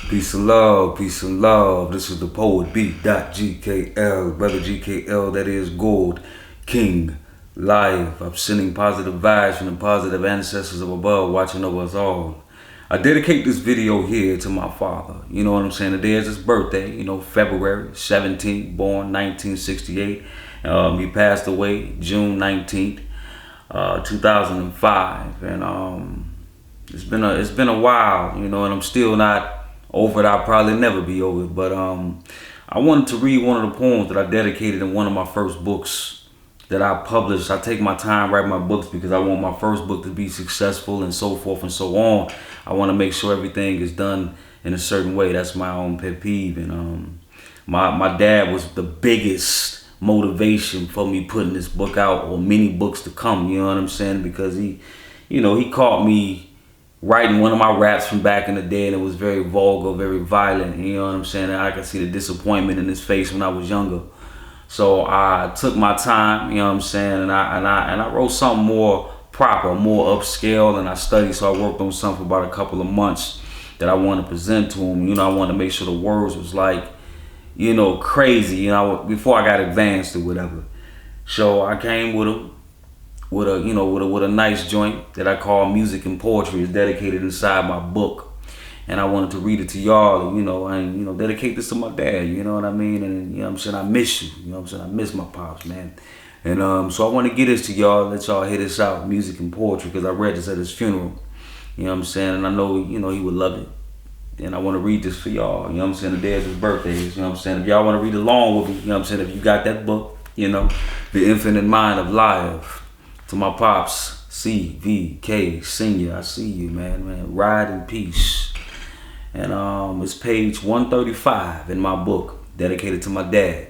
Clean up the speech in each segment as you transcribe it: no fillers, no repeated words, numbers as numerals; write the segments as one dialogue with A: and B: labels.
A: Peace and love, peace and love. This is the poet B.GKL, Brother GKL, that is gold, Keenng, Lio'lf. I'm sending positive vibes from the positive ancestors of above watching over us all. I dedicate this video here to my father. You know what I'm saying? Today is his birthday, February 17th, born 1968. He passed away June 19th, 2005. And it's been a while, and I'm still not over it. I'll probably never be over it. But I wanted to read one of the poems that I dedicated in one of my first books that I published. I take my time writing my books because I want my first book to be successful and so forth and so on. I want to make sure everything is done in a certain way. That's my own pet peeve. And my dad was the biggest motivation for me putting this book out, or many books to come, you know what I'm saying? Because he caught me writing one of my raps from back in the day, and it was very vulgar, very violent, you know what I'm saying? And I could see the disappointment in his face when I was younger. So I took my time, you know what I'm saying, and I wrote something more proper, more upscale, and I studied. So I worked on something for about a couple of months that I wanted to present to him. I wanted to make sure the words was like, crazy, before I got advanced or whatever. So I came with a nice joint that I call Music and Poetry. It's dedicated inside my book, and I wanted to read it to y'all, and dedicate this to my dad, you know what I mean? And I'm saying, I miss you, I'm saying, I miss my pops, man. And so I want to get this to y'all, let y'all hear this out, Music and Poetry, because I read this at his funeral, you know what I'm saying? And I know, he would love it. And I want to read this for y'all, you know what I'm saying? The day of his birthday, you know what I'm saying? If y'all want to read along with me, you know what I'm saying? If you got that book, The Infinite Mind of Lio'lf. To my pops, C.V.K. Senior, I see you, man. Ride in peace. And it's page 135 in my book, dedicated to my dad.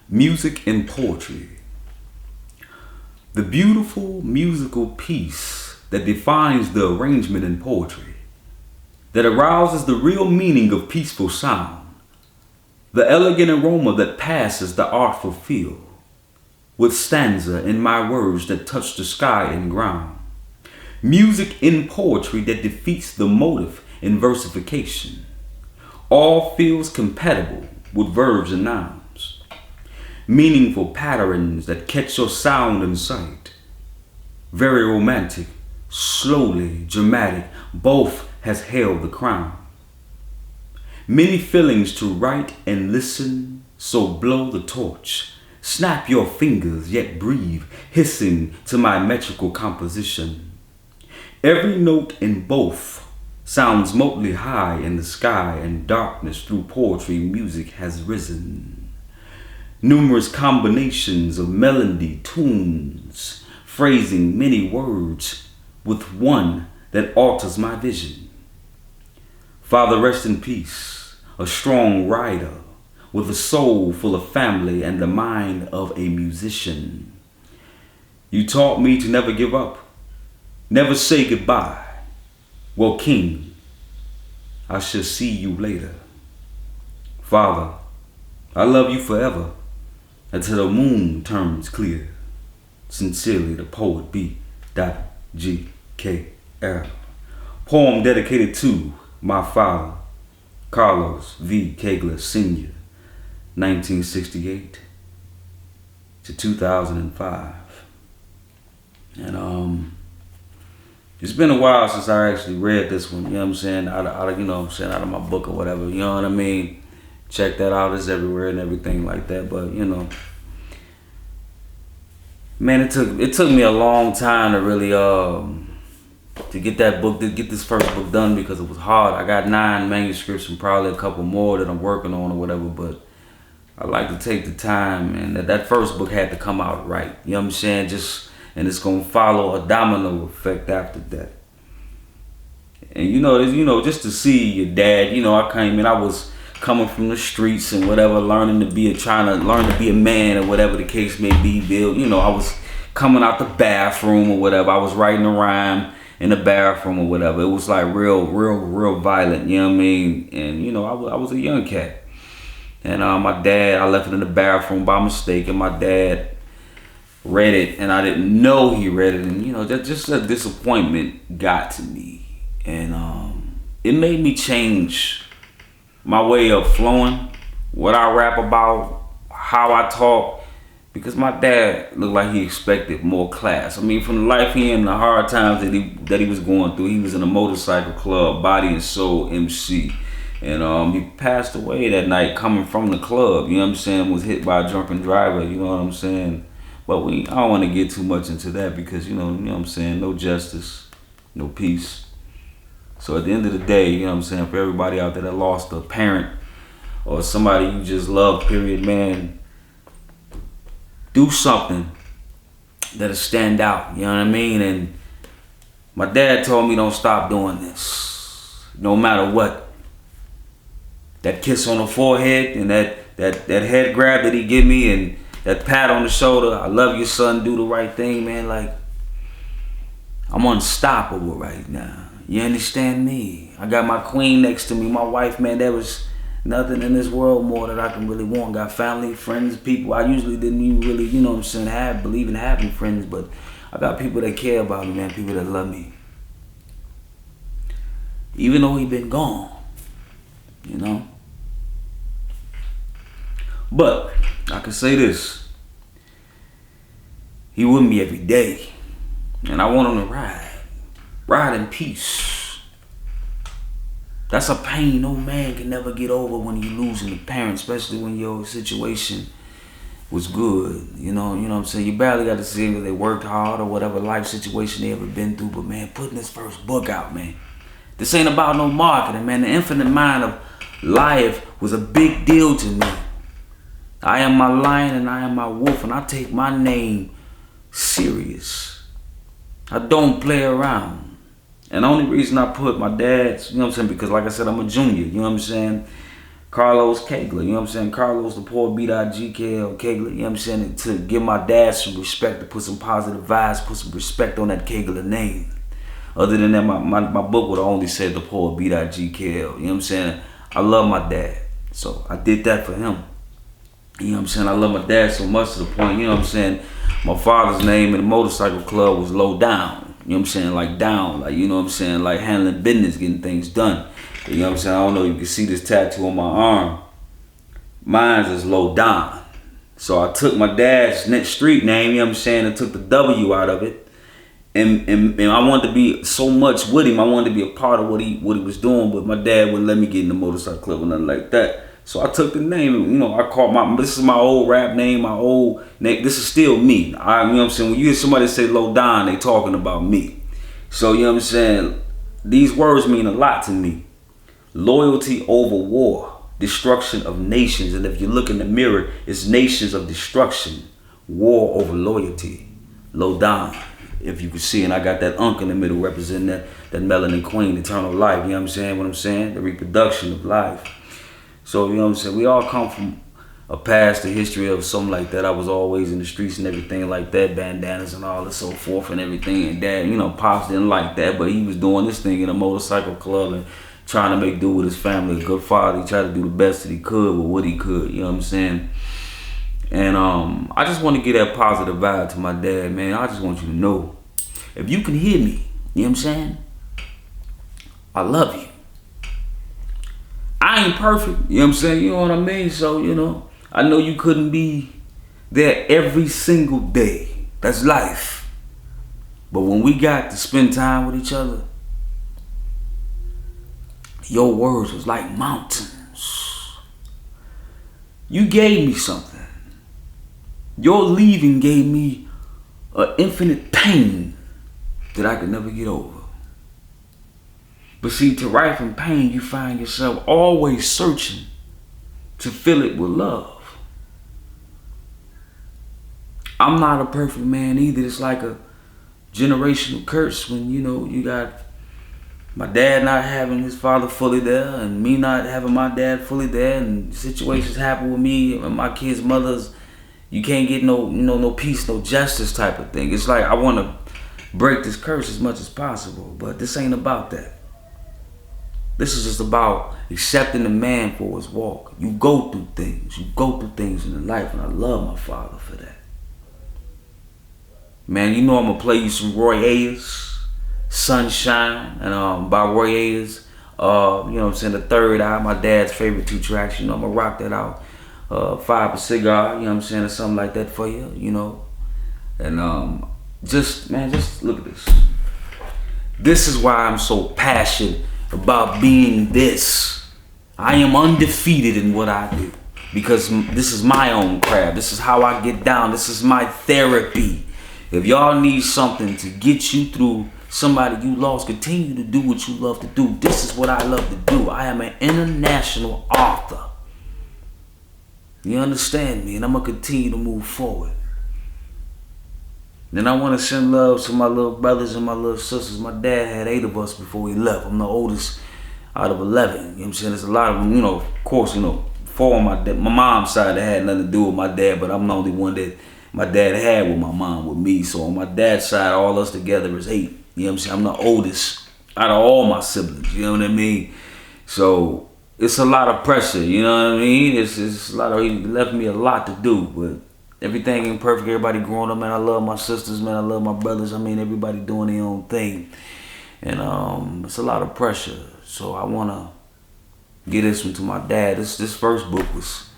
A: Music and Poetry. The beautiful musical piece that defines the arrangement in poetry, that arouses the real meaning of peaceful sound, the elegant aroma that passes the artful feel, with stanza in my words that touch the sky and ground. Music in poetry that defeats the motive in versification. All feels compatible with verbs and nouns. Meaningful patterns that catch your sound and sight. Very romantic, slowly dramatic, both has held the crown. Many feelings to write and listen, so blow the torch. Snap your fingers, yet breathe, hissing to my metrical composition. Every note in both sounds motely high in the sky, and darkness through poetry music has risen. Numerous combinations of melody, tunes, phrasing many words with one that alters my vision. Father, rest in peace, a strong rider, with a soul full of family and the mind of a musician. You taught me to never give up, never say goodbye. Well, Keenng, I shall see you later. Father, I love you forever, until the moon turns clear. Sincerely, the poet B.GKL. Poem dedicated to my father, Carlos V. Kaigler Sr., 1968 to 2005. And it's been a while since I actually read this one, out of my book or whatever, you know what I mean? Check that out, it's everywhere and everything like that. But man, it took me a long time to really to get that book, to get this first book done, because it was hard. I got 9 manuscripts and probably a couple more that I'm working on or whatever, but I like to take the time, and that first book had to come out right. You know what I'm saying? And it's gonna follow a domino effect after that. And just to see your dad, I was coming from the streets and whatever, trying to learn to be a man or whatever the case may be, Bill. I was coming out the bathroom or whatever. I was writing a rhyme in the bathroom or whatever. It was like real violent, you know what I mean? And I was a young cat. And my dad, I left it in the bathroom by mistake, and my dad read it, and I didn't know he read it, and just that disappointment got to me. And it made me change my way of flowing, what I rap about, how I talk, because my dad looked like he expected more class. I mean, from the life he in, the hard times that he was going through, he was in a motorcycle club, body and soul MC. And he passed away that night coming from the club, you know what I'm saying, was hit by a drunken driver, you know what I'm saying? But I don't want to get too much into that because, you know what I'm saying, no justice, no peace. So at the end of the day, you know what I'm saying, for everybody out there that lost a parent or somebody you just love, period, man, do something that'll stand out, you know what I mean? And my dad told me don't stop doing this, no matter what. That kiss on the forehead and that head grab that he give me and that pat on the shoulder, I love you, son, do the right thing, man. Like, I'm unstoppable right now. You understand me? I got my queen next to me, my wife, man. There was nothing in this world more that I can really want. Got family, friends, people I usually didn't even really, you know what I'm saying, believe in having friends, but I got people that care about me, man, people that love me. Even though he been gone, you know? But I can say this, he with me every day, and I want him to ride in peace. That's a pain no man can never get over when you losing a parent, especially when your situation was good. You know what I'm saying? You barely got to see them if they worked hard or whatever life situation they ever been through. But man, putting this first book out, man, this ain't about no marketing, man. The Infinite Mind of Lio'lf was a big deal to me. I am my lion and I am my wolf, and I take my name serious. I don't play around. And the only reason I put my dad's, you know what I'm saying, because like I said, I'm a junior, you know what I'm saying? Carlos Kaigler, you know what I'm saying? Carlos the poet, B.GKL, Kaigler, you know what I'm saying? To give my dad some respect, to put some positive vibes, put some respect on that Kaigler name. Other than that, my book would have only said the poet, B.GKL, you know what I'm saying? I love my dad, so I did that for him. You know what I'm saying? I love my dad so much to the point, you know what I'm saying? My father's name in the motorcycle club was Low Down. You know what I'm saying? Like down, like, you know what I'm saying? Like handling business, getting things done. You know what I'm saying? I don't know if you can see this tattoo on my arm. Mine's is Low Down. So I took my dad's street name, you know what I'm saying, and took the W out of it. And I wanted to be so much with him. I wanted to be a part of what he was doing, but my dad wouldn't let me get in the motorcycle club or nothing like that. So I took the name, you know, I called this is my old rap name, my old name. This is still me. You know what I'm saying? When you hear somebody say Low Down, they talking about me. So, you know what I'm saying? These words mean a lot to me. Loyalty over war, destruction of nations. And if you look in the mirror, it's nations of destruction, war over loyalty. Low Down, if you can see. And I got that unk in the middle representing that melanin queen, eternal life. You know what I'm saying? What I'm saying? The reproduction of life. So, you know what I'm saying? We all come from a past, a history of something like that. I was always in the streets and everything like that, bandanas and all and so forth and everything. And dad, you know, Pops didn't like that, but he was doing this thing in a motorcycle club and trying to make do with his family. A good father, he tried to do the best that he could with what he could, you know what I'm saying? And I just want to give that positive vibe to my dad, man. I just want you to know, if you can hear me, you know what I'm saying? I love you. I ain't perfect, you know what I'm saying? You know what I mean? So, you know, I know you couldn't be there every single day. That's life. But when we got to spend time with each other, your words was like mountains. You gave me something. Your leaving gave me an infinite pain that I could never get over. But see, to write from pain, you find yourself always searching to fill it with love. I'm not a perfect man either. It's like a generational curse when, you know, you got my dad not having his father fully there and me not having my dad fully there, and situations happen with me and my kids' mothers. You can't get no peace, no justice type of thing. It's like I want to break this curse as much as possible, but this ain't about that. This is just about accepting the man for his walk. You go through things. You go through things in life, and I love my father for that. Man, you know I'm going to play you some Roy Ayers, Sunshine, and by Roy Ayers, You know what I'm saying? The Third Eye, my dad's favorite 2 tracks. You know, I'm gonna rock that out. Fire a Cigar, you know what I'm saying, or something like that for you, you know. And just look at this. This is why I'm so passionate about being this. I am undefeated in what I do because this is my own craft. This is how I get down. This is my therapy. If y'all need something to get you through somebody you lost, continue to do what you love to do. This is what I love to do. I am an international author. You understand me? And I'm going to continue to move forward. Then I want to send love to my little brothers and my little sisters. My dad had 8 of us before he left. I'm the oldest out of 11. You know what I'm saying? There's a lot of them, you know, of course, you know, 4 on my mom's side that had nothing to do with my dad, but I'm the only one that my dad had with my mom, with me. So on my dad's side, all us together is 8. You know what I'm saying? I'm the oldest out of all my siblings. You know what I mean? So it's a lot of pressure. You know what I mean? It's a lot of, he left me a lot to do, but everything ain't perfect. Everybody growing up, man. I love my sisters, man. I love my brothers. I mean, everybody doing their own thing. And it's a lot of pressure. So I want to get this one to my dad. This first book was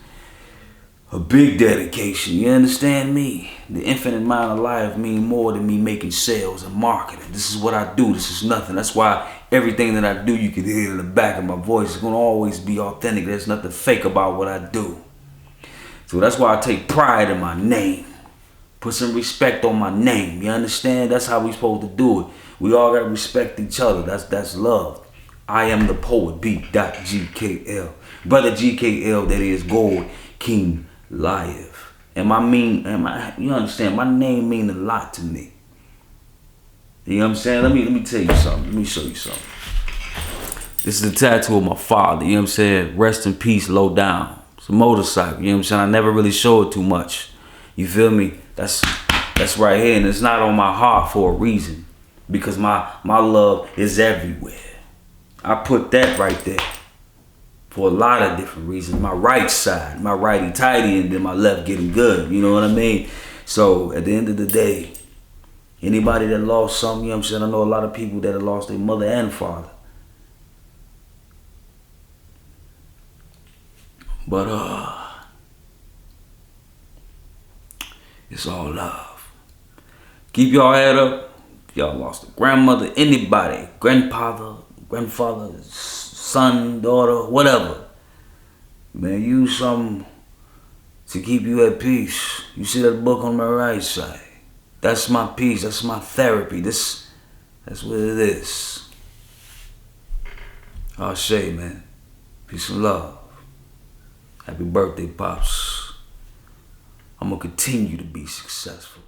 A: a big dedication. You understand me? The infinite mind of life mean more than me making sales and marketing. This is what I do. This is nothing. That's why everything that I do, you can hear in the back of my voice. It's going to always be authentic. There's nothing fake about what I do. So that's why I take pride in my name. Put some respect on my name. You understand? That's how we supposed to do it. We all got to respect each other. That's love. I am the poet, B.GKL. Brother GKL, that is gold, Keenng, Lio'lf. You understand? My name mean a lot to me. You know what I'm saying? Let me tell you something. Let me show you something. This is the tattoo of my father. You know what I'm saying? Rest in peace, low down. It's a motorcycle. You know what I'm saying? I never really show it too much. You feel me? That's right here, and it's not on my heart for a reason. Because my love is everywhere. I put that right there for a lot of different reasons. My right side, my righty tighty, and then my left getting good. You know what I mean? So at the end of the day, anybody that lost something, you know what I'm saying? I know a lot of people that have lost their mother and father. But it's all love. Keep your head up. If y'all lost a grandmother, anybody, grandfather, son, daughter, whatever. Man, use something to keep you at peace. You see that book on my right side? That's my peace. That's my therapy. That's what it is. I'll say, man. Peace and love. Happy birthday, Pops. I'm going to continue to be successful.